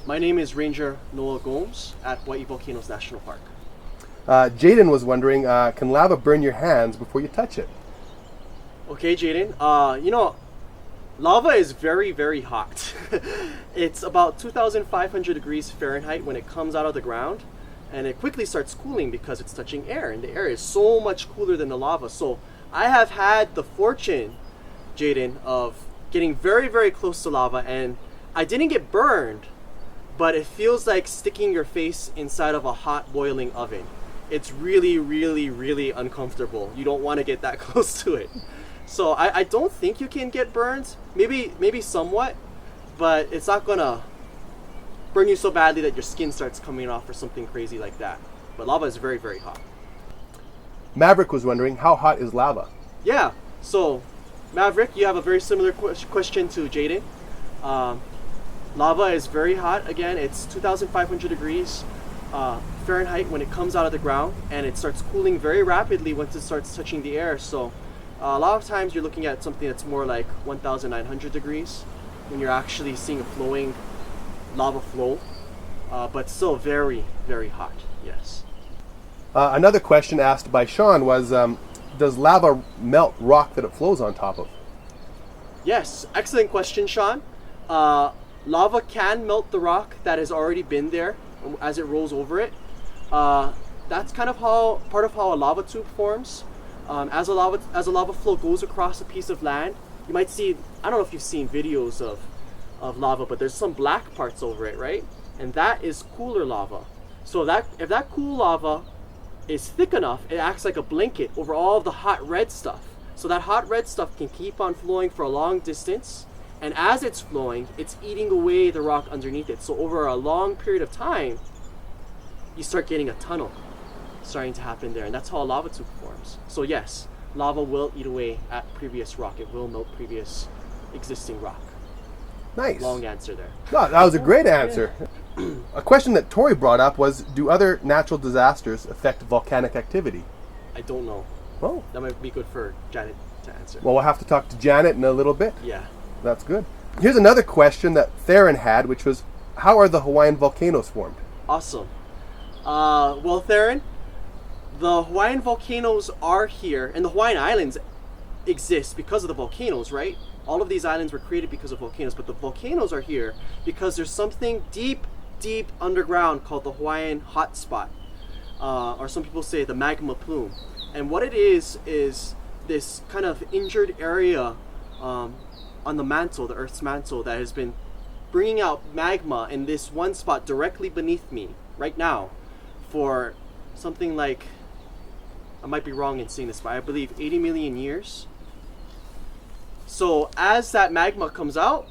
My name is Ranger Noah Gomes at Hawaii Volcanoes National Park. Jaden was wondering, can lava burn your hands before you touch it? Okay, Jaden. Lava is very, very hot. It's about 2,500 degrees Fahrenheit when it comes out of the ground, and it quickly starts cooling because it's touching air, and the air is so much cooler than the lava. So I have had the fortune, Jaden, of getting very, very close to lava, and I didn't get burned, but it feels like sticking your face inside of a hot boiling oven. It's really, really, really uncomfortable. You don't want to get that close to it. So I don't think you can get burned. Maybe somewhat, but it's not gonna burn you so badly that your skin starts coming off or something crazy like that. But lava is very, very hot. Maverick was wondering, how hot is lava? Yeah, so Maverick, you have a very similar question to Jaden. Lava is very hot. Again, it's 2,500 degrees Fahrenheit when it comes out of the ground, and it starts cooling very rapidly once it starts touching the air. So a lot of times you're looking at something that's more like 1,900 degrees when you're actually seeing a flowing lava flow, but still very, very hot, yes. Another question asked by Sean was, does lava melt rock that it flows on top of? Yes, excellent question, Sean. Lava can melt the rock that has already been there as it rolls over it. That's kind of part of how a lava tube forms. As a lava flow goes across a piece of land, you might see, I don't know if you've seen videos of lava, but there's some black parts over it, right? And that is cooler lava. So if that cool lava is thick enough, it acts like a blanket over all of the hot red stuff. So that hot red stuff can keep on flowing for a long distance, and as it's flowing, it's eating away the rock underneath it. So over a long period of time, you start getting a tunnel starting to happen there, and that's how a lava tube forms. So yes, lava will eat away at previous rock. It will melt previous existing rock. Nice. Long answer there. No, that was a great answer. A question that Tori brought up was, do other natural disasters affect volcanic activity? I don't know. Oh. That might be good for Janet to answer. Well, we'll have to talk to Janet in a little bit. Yeah. That's good. Here's another question that Theron had, which was, how are the Hawaiian volcanoes formed? Awesome. Well, Theron, the Hawaiian volcanoes are here, and the Hawaiian Islands exist because of the volcanoes, right? All of these islands were created because of volcanoes, but the volcanoes are here because there's something deep, deep underground called the Hawaiian hotspot, or some people say the magma plume. And what it is this kind of injured area on the mantle, the Earth's mantle, that has been bringing out magma in this one spot directly beneath me right now for something like, I might be wrong in saying this, but I believe 80 million years. So as that magma comes out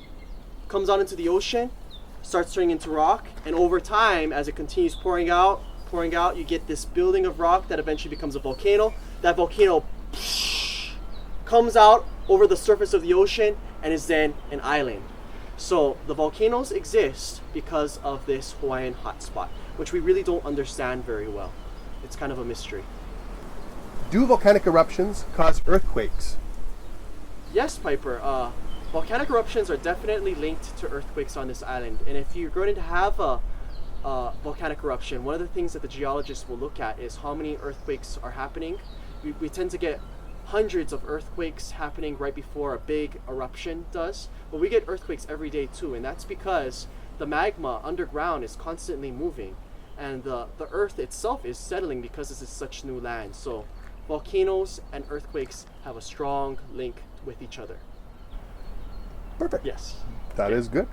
into the ocean, starts turning into rock, and over time, as it continues pouring out, you get this building of rock that eventually becomes a volcano. That volcano comes out over the surface of the ocean and is then an island. So the volcanoes exist because of this Hawaiian hotspot, which we really don't understand very well. It's kind of a mystery. Do volcanic eruptions cause earthquakes? Yes, Piper. Volcanic eruptions are definitely linked to earthquakes on this island. And if you're going to have a volcanic eruption, one of the things that the geologists will look at is how many earthquakes are happening. We tend to get hundreds of earthquakes happening right before a big eruption does, but we get earthquakes every day too, and that's because the magma underground is constantly moving, and the earth itself is settling because this is such new land. So volcanoes and earthquakes have a strong link with each other. Perfect. Yes. That is good.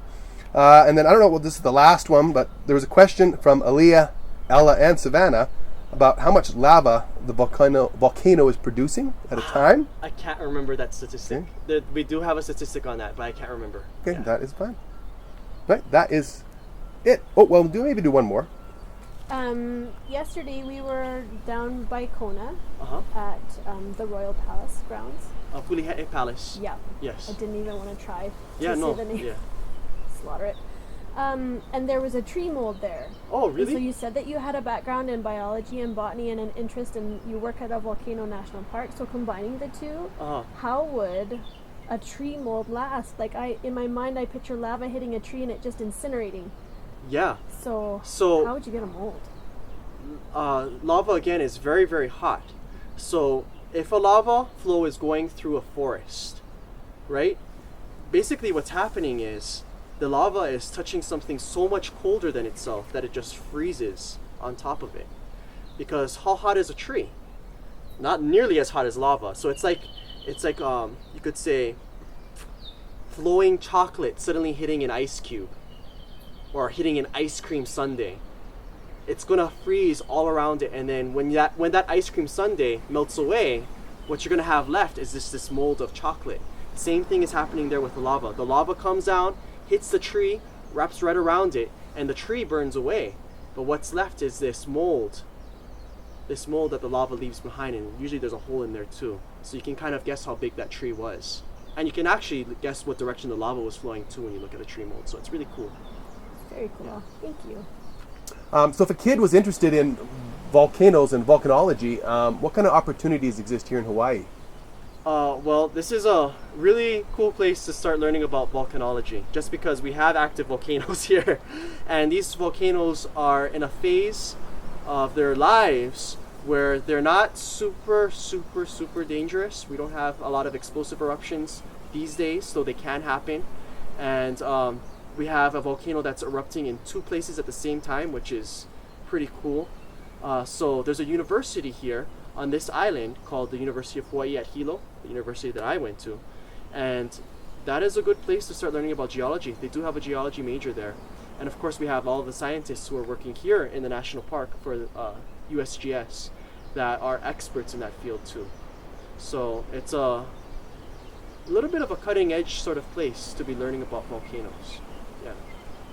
And then, I don't know, well, this is the last one, but there was a question from Aaliyah, Ella, and Savannah about how much lava the volcano is producing at a time. I can't remember that statistic. Okay. We do have a statistic on that, but I can't remember. Okay, Yeah. that is fine. Right, that is it. Oh, well, maybe do one more. Yesterday we were down by Kona Uh-huh. at the Royal Palace grounds. Pulihe'e Palace. Yeah. Yes. I didn't even want to try to Yeah, say no. the name. Yeah. Slaughter it. And there was a tree mold there. Oh, And really? so you said that you had a background in biology and botany and an interest in, you work at a Volcano National Park. So combining the two, Uh-huh. how would a tree mold last? Like in my mind, I picture lava hitting a tree and it just incinerating. Yeah. So So how would you get a mold? lava again is very, very hot. So if a lava flow is going through a forest, right? Basically what's happening is the lava is touching something so much colder than itself that it just freezes on top of it. Because how hot is a tree? Not nearly as hot as lava. So it's like you could say flowing chocolate suddenly hitting an ice cube or hitting an ice cream sundae. It's gonna freeze all around it, and then when that ice cream sundae melts away, what you're gonna have left is this mold of chocolate. Same thing is happening there with the lava. The lava comes down, hits the tree, wraps right around it, and the tree burns away. But what's left is this mold that the lava leaves behind, and usually there's a hole in there too. So you can kind of guess how big that tree was. And you can actually guess what direction the lava was flowing to when you look at a tree mold. So it's really cool. Very cool. Thank you. So if a kid was interested in volcanoes and volcanology, what kind of opportunities exist here in Hawaii? Well, this is a really cool place to start learning about volcanology, just because we have active volcanoes here. And these volcanoes are in a phase of their lives where they're not super dangerous. We don't have a lot of explosive eruptions these days, so they can happen. And we have a volcano that's erupting in 2 places at the same time, which is pretty cool. So there's a university here on this island called the University of Hawaii at Hilo, the university that I went to. And that is a good place to start learning about geology. They do have a geology major there. And of course we have all the scientists who are working here in the national park for USGS that are experts in that field too. So it's a little bit of a cutting edge sort of place to be learning about volcanoes. Yeah.